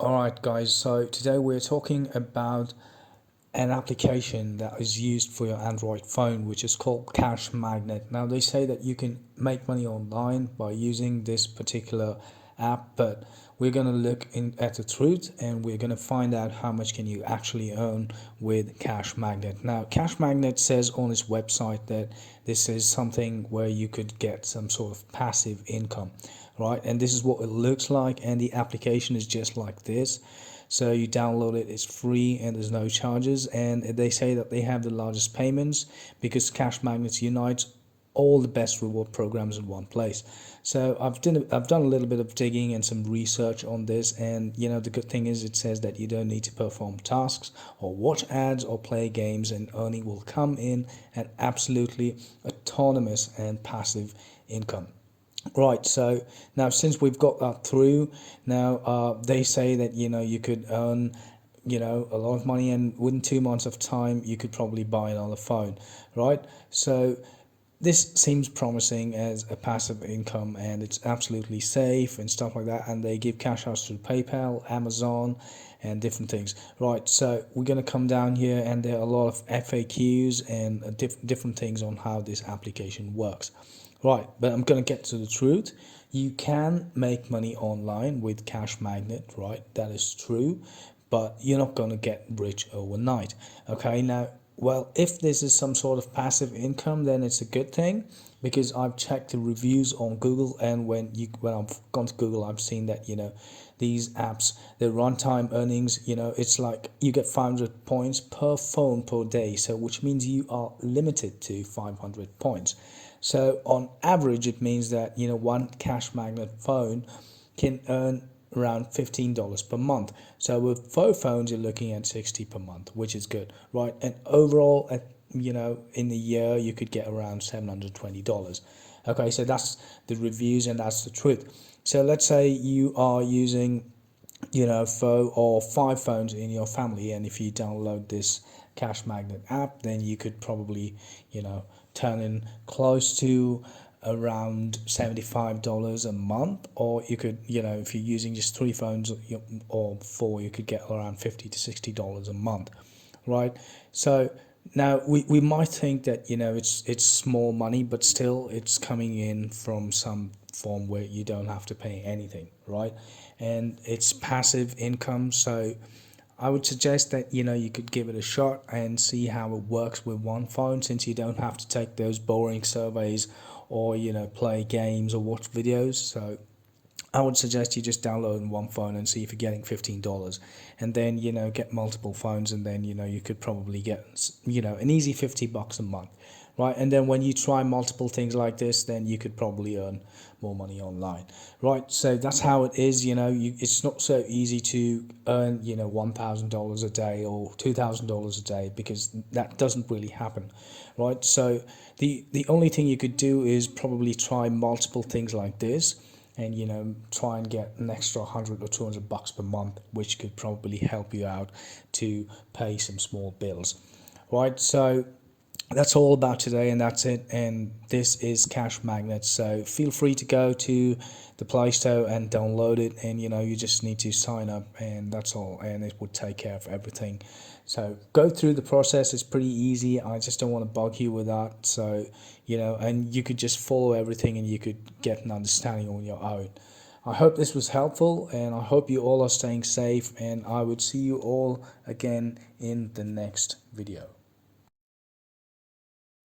Alright guys, so today we're talking about an application that is used for your Android phone, which is called cashmagnet. Now they say that you can make money online by using this particular app, but we're going to look at the truth, and we're going to find out how much can you actually earn with cashmagnet. Now cashmagnet says on its website that this is something where you could get some sort of passive income, right? And this is what it looks like, and the application is just like this. So you download it, it's free and there's no charges, and they say that they have the largest payments because cashmagnets unites all the best reward programs in one place. So I've done a little bit of digging and some research on this, and the good thing is it says that you don't need to perform tasks or watch ads or play games, and earning will come in at absolutely autonomous and passive income. Right, so now since we've got that through, now they say that you could earn a lot of money, and within 2 months of time you could probably buy another phone, right? So this seems promising as a passive income, and it's absolutely safe and stuff like that, and they give cash outs through PayPal, Amazon, and different things. Right, so we're going to come down here, and there are a lot of FAQs and different things on how this application works. Right, but I'm going to get to the truth. You can make money online with cashmagnet, right? That is true, but you're not going to get rich overnight. Okay, now, well, if this is some sort of passive income, then it's a good thing, because I've checked the reviews on Google, and when I've gone to Google, I've seen that these apps, their runtime earnings, it's like you get 500 points per phone per day, so which means you are limited to 500 points. So on average, it means that one cashmagnet phone can earn around $15 per month. So with 4 phones, you're looking at 60 per month, which is good, right? And overall, in a year, you could get around $720. Okay, so that's the reviews, and that's the truth. So let's say you are using 4 or 5 phones in your family, and if you download this cashmagnet app, then you could probably turn in close to around $75 a month, or you could if you're using just 3 phones or 4, you could get around $50 to $60 a month, right? So now we might think that it's small money, but still it's coming in from some form where you don't have to pay anything, right? And it's passive income, so I would suggest that you could give it a shot and see how it works with one phone, since you don't have to take those boring surveys or play games or watch videos. So I would suggest you just download one phone and see if you're getting $15, and then get multiple phones, and then you could probably get an easy $50 a month, right? And then when you try multiple things like this, then you could probably earn more money online, right? So that's how it is. It's not so easy to earn $1,000 a day or $2,000 a day, because that doesn't really happen, right? So the only thing you could do is probably try multiple things like this, and try and get an extra 100 or $200 per month, which could probably help you out to pay some small bills, right? So that's all about today, and that's it. And this is cashmagnet, so feel free to go to the Play Store and download it, and you just need to sign up, and that's all, and it would take care of everything. So go through the process, it's pretty easy. I just don't want to bug you with that. So and you could just follow everything, and you could get an understanding on your own. I hope this was helpful, and I hope you all are staying safe, and I would see you all again in the next video.